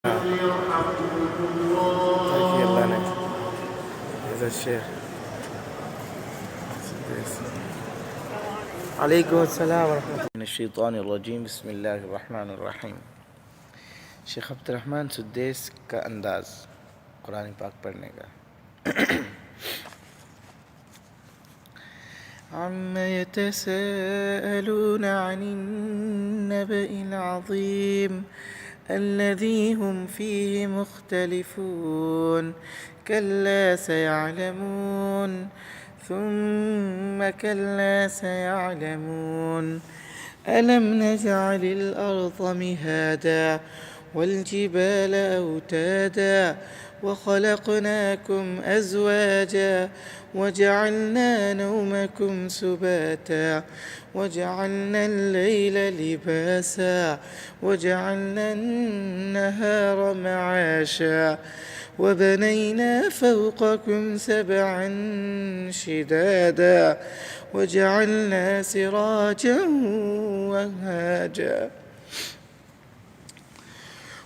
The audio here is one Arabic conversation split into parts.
حياك الله نجم هذا الشيخ. عليكم السلام ورحمة الله من الشيطان الرجيم. بسم الله الرحمن الرحیم. शेख अब्दुर्रहमान सुद्देस का अंदाज कुरान पाक पढ़ने का। عما يتساءلون عن النبأ العظيم الذي هم فيه مختلفون كلا سيعلمون ثم كلا سيعلمون ألم نجعل الأرض مهادا والجبال أوتادا وخلقناكم أزواجا وجعلنا نومكم سباتا وجعلنا الليل لباسا وجعلنا النهار معاشا وبنينا فوقكم سبعا شدادا وجعلنا سراجا وهاجا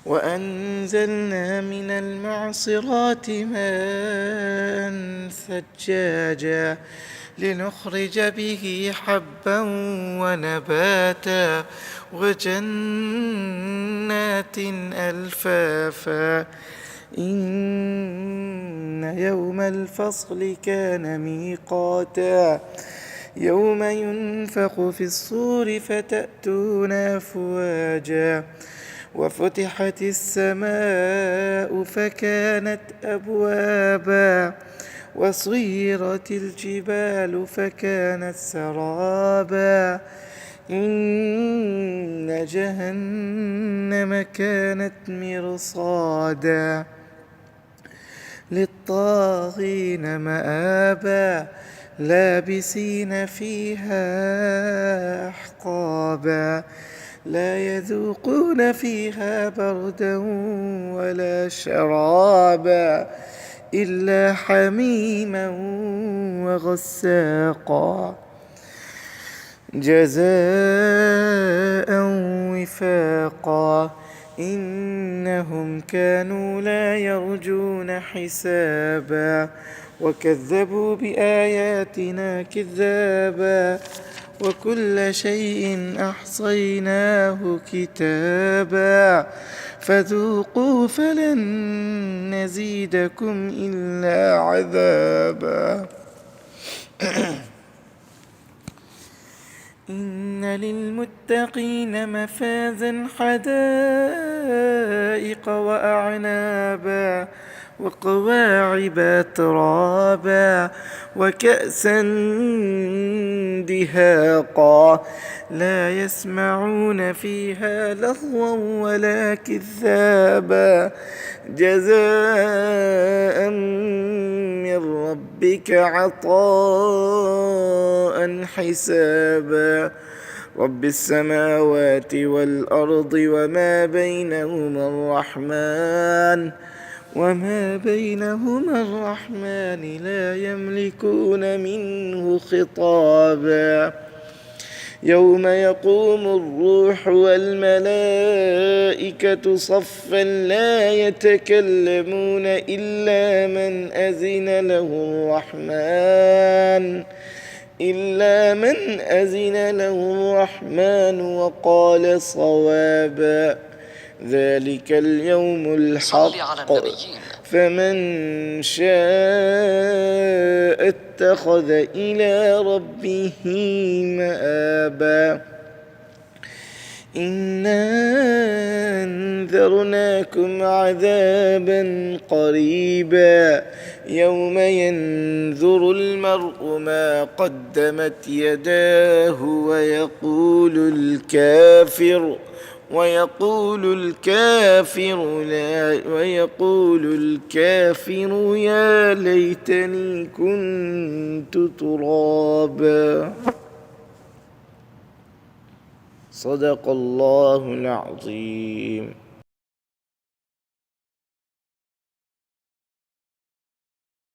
وأنزلنا من المعصرات ماء ثجاجا لنخرج به حبا ونباتا وجنات ألفافا إن يوم الفصل كان ميقاتا يوم ينفخ في الصور فتأتون أفواجا وفتحت السماء فكانت أبوابا وصيرت الجبال فكانت سرابا إن جهنم كانت مرصادا للطاغين مآبا لابسين فيها أحقابا لا يذوقون فيها بردا ولا شرابا إلا حميما وغساقا جزاء وفاقا إنهم كانوا لا يرجون حسابا وكذبوا بآياتنا كذابا وكل شيء أحصيناه كتابا فذوقوا فلن نزيدكم إلا عذابا إن للمتقين مفازا حدائق وأعنابا وكواعب أترابا وكأسا دهاقا لا يسمعون فيها لغوا ولا كذابا جزاء من ربك عطاء حسابا رب السماوات والأرض وما بينهما الرحمن لا يملكون منه خطابا يوم يقوم الروح والملائكة صفا لا يتكلمون إلا من أذن له الرحمن وقال صوابا ذلك اليوم الحق فمن شاء اتخذ إلى ربه مآبا إنا أنذرناكم عذابا قريبا يوم ينظر المرء ما قدمت يداه ويقول الكافر يا ليتني كنت ترابا. صدق الله العظيم.